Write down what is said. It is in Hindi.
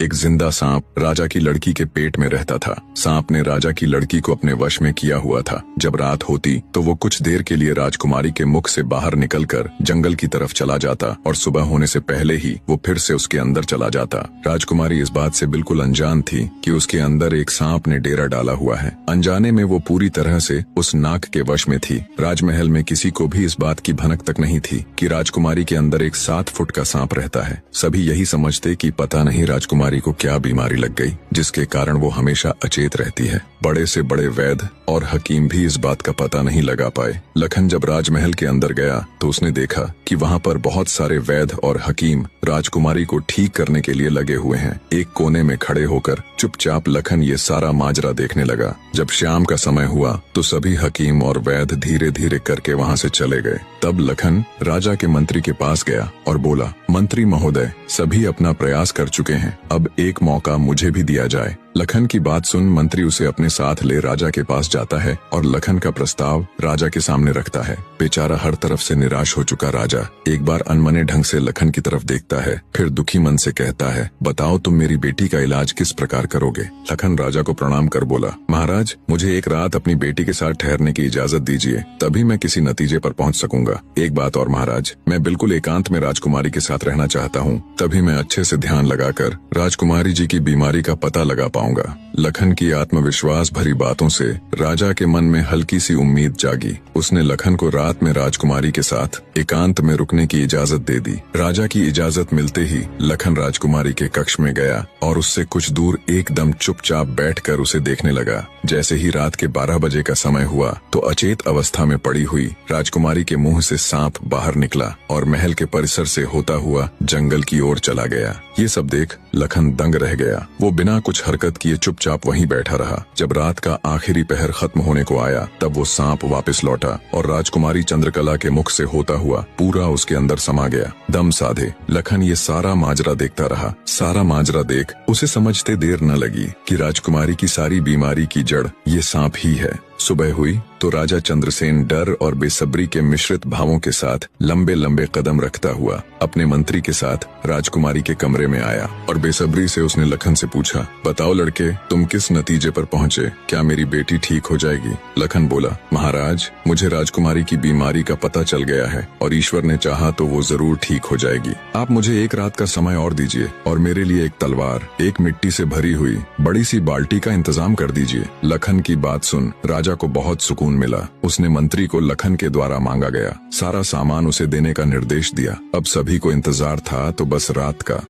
एक जिंदा सांप राजा की लड़की के पेट में रहता था। सांप ने राजा की लड़की को अपने वश में किया हुआ था। जब रात होती तो वो कुछ देर के लिए राजकुमारी के मुख से बाहर निकलकर जंगल की तरफ चला जाता और सुबह होने से पहले ही वो फिर से उसके अंदर चला जाता। राजकुमारी इस बात से बिल्कुल अनजान थी कि उसके अंदर एक सांप ने डेरा डाला हुआ है। अनजाने में वो पूरी तरह से उस नाग के वश में थी। राजमहल में किसी को भी इस बात की भनक तक नहीं थी कि राजकुमारी के अंदर एक 7 फुट का सांप रहता है। सभी यही समझते कि पता नहीं राजकुमारी को क्या बीमारी लग गई जिसके कारण वो हमेशा अचेत रहती है। बड़े से बड़े वैद्य और हकीम भी इस बात का पता नहीं लगा पाए। लखन जब राजमहल के अंदर गया तो उसने देखा कि वहाँ पर बहुत सारे वैद्य और हकीम राजकुमारी को ठीक करने के लिए लगे हुए हैं। एक कोने में खड़े होकर चुपचाप लखन ये सारा माजरा देखने लगा। जब शाम का समय हुआ तो सभी हकीम और वैद्य धीरे धीरे करके वहाँ से चले गए। तब लखन राजा के मंत्री के पास गया और बोला, मंत्री महोदय, सभी अपना प्रयास कर चुके हैं, अब एक मौका मुझे भी दिया जाए। लखन की बात सुन मंत्री उसे अपने साथ ले राजा के पास जाता है और लखन का प्रस्ताव राजा के सामने रखता है। बेचारा हर तरफ से निराश हो चुका राजा एक बार अनमने ढंग से लखन की तरफ देखता है, फिर दुखी मन से कहता है, बताओ तुम मेरी बेटी का इलाज किस प्रकार करोगे। लखन राजा को प्रणाम कर बोला, महाराज, मुझे एक रात अपनी बेटी के साथ ठहरने की इजाजत दीजिए, तभी मैं किसी नतीजे पर पहुंच सकूंगा। एक बात और महाराज, मैं बिल्कुल एकांत में राजकुमारी के साथ रहना चाहता हूँ, तभी मैं अच्छे से ध्यान लगाकर राजकुमारी जी की बीमारी का पता लगा पाऊंगा। लखन की आत्मविश्वास भरी बातों से राजा के मन में हल्की सी उम्मीद जागी। उसने लखन को रात में राजकुमारी के साथ एकांत में रुकने की इजाजत दे दी। राजा की इजाजत मिलते ही लखन राजकुमारी के कक्ष में गया और उससे कुछ दूर एकदम चुपचाप बैठकर उसे देखने लगा। जैसे ही रात के 12 बजे का समय हुआ तो अचेत अवस्था में पड़ी हुई राजकुमारी के मुंह से सांप बाहर निकला और महल के परिसर से होता हुआ जंगल की ओर चला गया। ये सब देख लखन दंग रह गया। वो बिना कुछ हरकत किए चुपचाप वहीं बैठा रहा। जब रात का आखिरी पहर खत्म होने को आया तब वो सांप वापस लौटा और राजकुमारी चंद्रकला के मुख से होता हुआ पूरा उसके अंदर समा गया। दम साधे लखन ये सारा माजरा देखता रहा। सारा माजरा देख उसे समझते देर न लगी कि राजकुमारी की सारी बीमारी की जड़ ये सांप ही है। सुबह हुई तो राजा चंद्रसेन डर और बेसब्री के मिश्रित भावों के साथ लंबे लंबे कदम रखता हुआ अपने मंत्री के साथ राजकुमारी के कमरे में आया और बेसब्री से उसने लखन से पूछा, बताओ लड़के, तुम किस नतीजे पर पहुँचे? क्या मेरी बेटी ठीक हो जाएगी? लखन बोला, महाराज, मुझे राजकुमारी की बीमारी का पता चल गया है और ईश्वर ने चाहा तो वो जरूर ठीक हो जाएगी। आप मुझे एक रात का समय और दीजिए और मेरे लिए एक तलवार, एक मिट्टी से भरी हुई बड़ी सी बाल्टी का इंतजाम कर दीजिए। लखन की बात सुन राजा को बहुत सुकून मिला। उसने मंत्री को लखन के द्वारा मांगा गया सारा सामान उसे देने का निर्देश दिया। अब सभी को इंतजार था तो बस रात का।